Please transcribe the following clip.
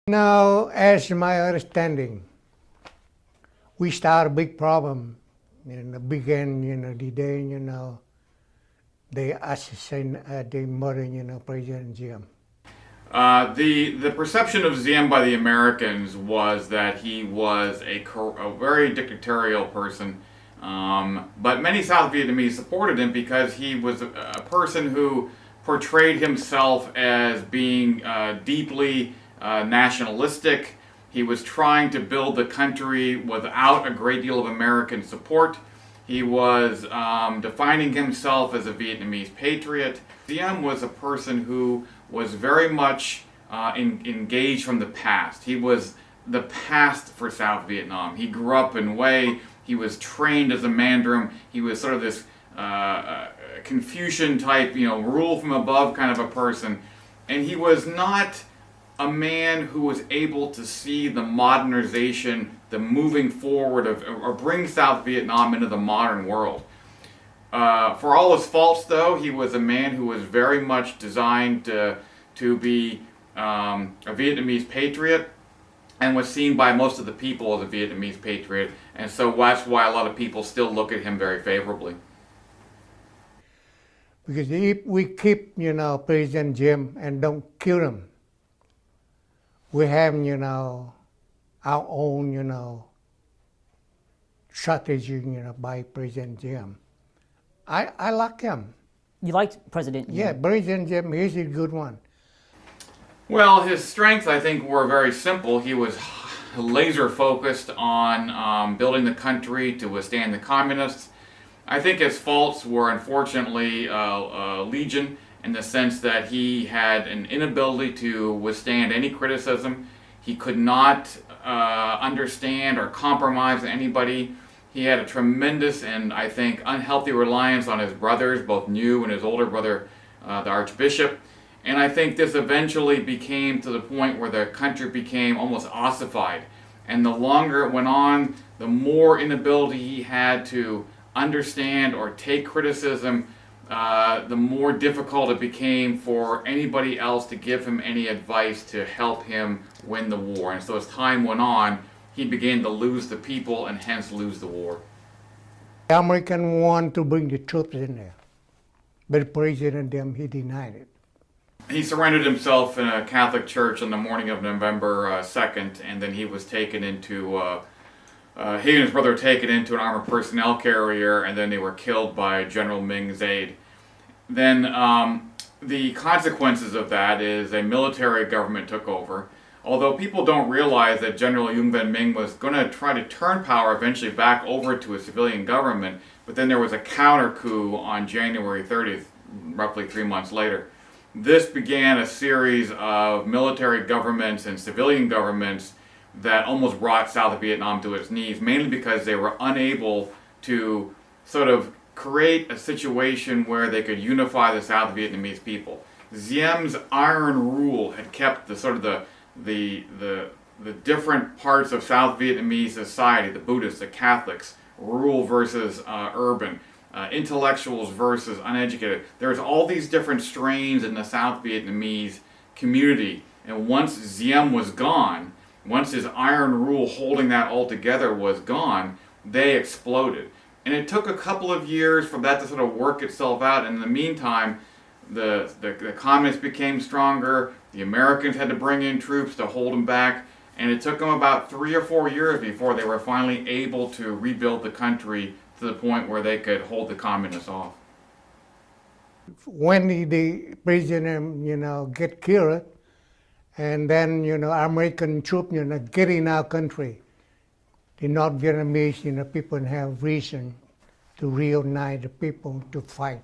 Now, as my understanding, we start a big problem in the beginning, the day, they assassin, they murder, President Diệm. The perception of Diệm by the Americans was that he was a very dictatorial person, but many South Vietnamese supported him because he was a person who portrayed himself as being deeply nationalistic. He was trying to build the country without a great deal of American support. He was defining himself as a Vietnamese patriot. Diệm was a person who was very much engaged from the past. He was the past for South Vietnam. He grew up in Hue. He was trained as a mandarin. He was sort of this Confucian type, rule from above kind of a person. And he was not a man who was able to see the modernization, the moving forward of, or bring South Vietnam into the modern world. For all his faults, though, he was a man who was very much designed to be a Vietnamese patriot and was seen by most of the people as a Vietnamese patriot. And so that's why a lot of people still look at him very favorably. Because if we keep, President Diệm and don't kill him, we have, our own, strategy, by President Diệm. I like him. You liked President Diệm? Yeah, President Diệm, he's a good one. Well, his strengths, I think, were very simple. He was laser focused on building the country to withstand the communists. I think his faults were unfortunately legion, in the sense that he had an inability to withstand any criticism. He could not understand or compromise anybody. He had a tremendous and, I think, unhealthy reliance on his brothers, both Nhu and his older brother, the Archbishop. And I think this eventually became to the point where the country became almost ossified. And the longer it went on, the more inability he had to understand or take criticism, the more difficult it became for anybody else to give him any advice to help him win the war. And so as time went on, he began to lose the people and hence lose the war. The Americans want to bring the troops in there, but President Diệm, he denied it. He surrendered himself in a Catholic church on the morning of November 2nd, and then he was taken into, he and his brother were taken into an armored personnel carrier, and then they were killed by General Ming's aide. Then the consequences of that is a military government took over. Although people don't realize that General Nguyen Van Minh was going to try to turn power eventually back over to a civilian government, but then there was a counter coup on January 30th, roughly 3 months later. This began a series of military governments and civilian governments that almost brought South Vietnam to its knees, mainly because they were unable to sort of create a situation where they could unify the South Vietnamese people. Diệm iron rule had kept the sort of the different parts of South Vietnamese society, the Buddhists, the Catholics, rural versus urban, intellectuals versus uneducated. There's all these different strains in the South Vietnamese community, and once Diệm was gone, once his iron rule holding that all together was gone, they exploded. And it took a couple of years for that to sort of work itself out, and in the meantime, the communists became stronger, the Americans had to bring in troops to hold them back, and it took them about 3 or 4 years before they were finally able to rebuild the country to the point where they could hold the communists off. When the president, get killed, and then, American troops, get in our country, the North Vietnamese, people have reason to reunite the people to fight.